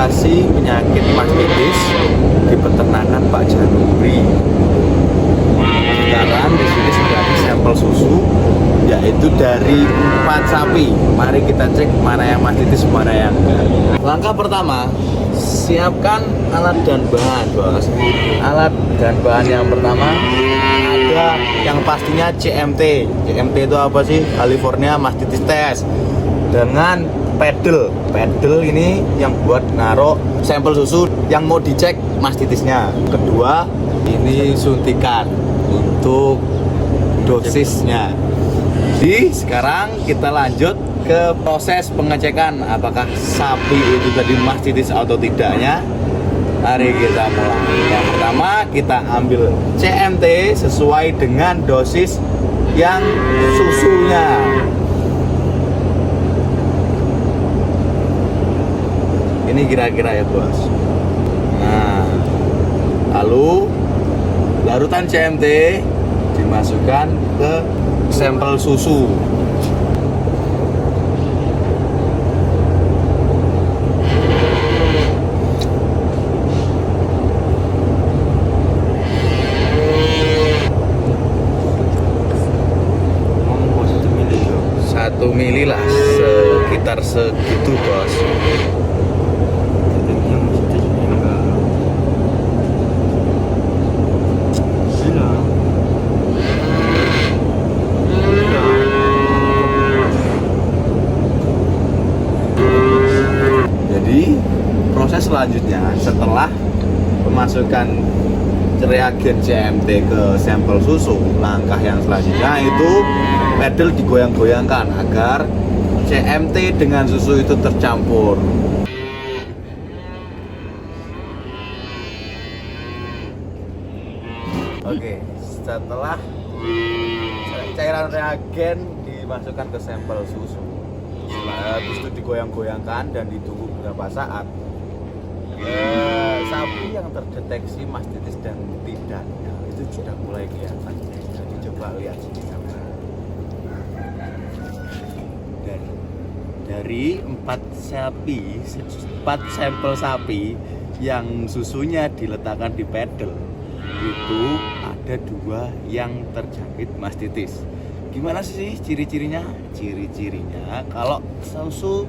mengatasi penyakit mastitis di peternakan Pak Januri. Sekarang di sini sudah ada sampel susu, yaitu dari 4 sapi. Mari kita cek mana yang mastitis, mana yang enggak. Langkah pertama, siapkan alat dan bahan, bos. Alat dan bahan yang pertama ada yang pastinya CMT. CMT itu apa sih? California Mastitis Test. Dengan pedal ini yang buat naruh sampel susu yang mau dicek mastitisnya. Kedua, ini suntikan untuk dosisnya. Jadi sekarang kita lanjut ke proses pengecekan apakah sapi itu tadi mastitis atau tidaknya. Mari kita mulai. Yang pertama, kita ambil CMT sesuai dengan dosis yang susunya. Ini kira-kira ya, bos. Nah, lalu larutan CMT dimasukkan ke sampel susu. Satu mili lah, sekitar segitu, bos. Jadi proses selanjutnya setelah memasukkan reagen CMT ke sampel susu, langkah yang selanjutnya itu pedal digoyang-goyangkan agar CMT dengan susu itu tercampur. Oke, setelah cairan reagen dimasukkan ke sampel susu, habis itu digoyang-goyangkan dan ditunggu beberapa saat, sapi yang terdeteksi mastitis dan tidaknya itu sudah mulai kelihatan. Jadi coba lihat sini kamera. Dari 4 sampel sapi yang susunya diletakkan di pedal, itu ada 2 yang terjangkit mastitis. Gimana sih ciri-cirinya? Ciri-cirinya kalau susu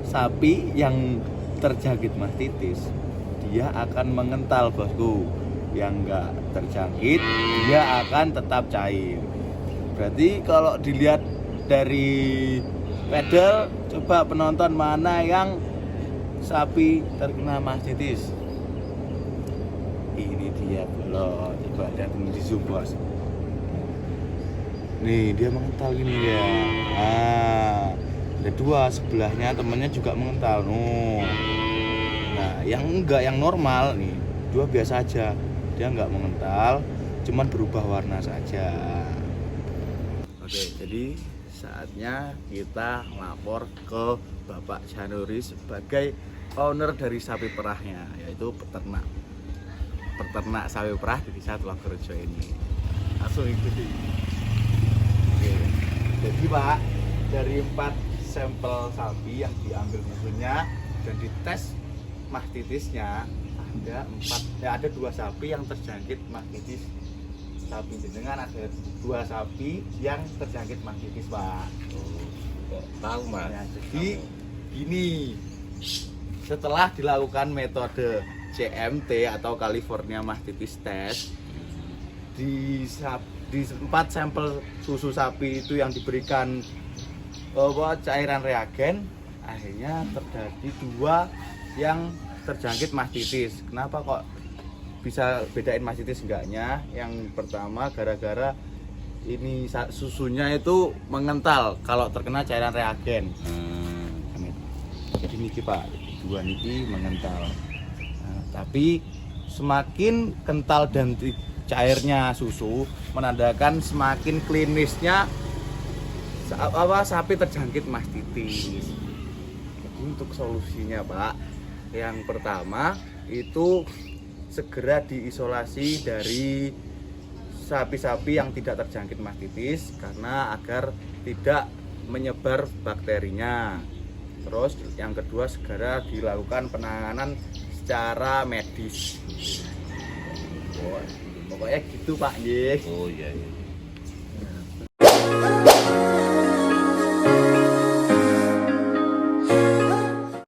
sapi yang terjangkit mastitis, dia akan mengental, bosku. Yang enggak terjangkit, dia akan tetap cair. Berarti kalau dilihat dari pedal, coba penonton mana yang sapi terkena mastitis. Ini dia, belum. Coba lihat di zoom, bos. Nih, dia mengental gini ya. Ada 2 sebelahnya, temennya juga mengental. Nah, yang enggak, yang normal nih, 2 biasa aja. Dia enggak mengental, cuman berubah warna saja. Oke, jadi saatnya kita lapor ke Bapak Januri sebagai owner dari sapi perahnya, yaitu peternak sapi perah di Desa Tulangrejo ini. Langsung ikuti. Oke. Jadi Pak, dari 4 sampel sapi yang diambil susunya dan dites mastitisnya, ada 2 sapi yang terjangkit mastitis. Sapi dengan ada 2 sapi yang terjangkit mastitis, Pak. Tahu, Mas. Ya, jadi gini, setelah dilakukan metode CMT atau California Mastitis Test di 4 sampel susu sapi itu yang diberikan cairan reagen, akhirnya terjadi 2 yang terjangkit mastitis. Kenapa kok bisa bedain mastitis enggaknya? Yang pertama gara-gara ini susunya itu mengental kalau terkena cairan reagen. Jadi niki Pak, 2 niki mengental. Nah, tapi semakin kental dan cairnya susu menandakan semakin klinisnya sapi terjangkit mastitis. Jadi untuk solusinya Pak, yang pertama itu segera diisolasi dari sapi-sapi yang tidak terjangkit mastitis karena agar tidak menyebar bakterinya. Terus yang kedua segera dilakukan penanganan secara medis. Wah, pokoknya gitu Pak nggih. Oh iya iya.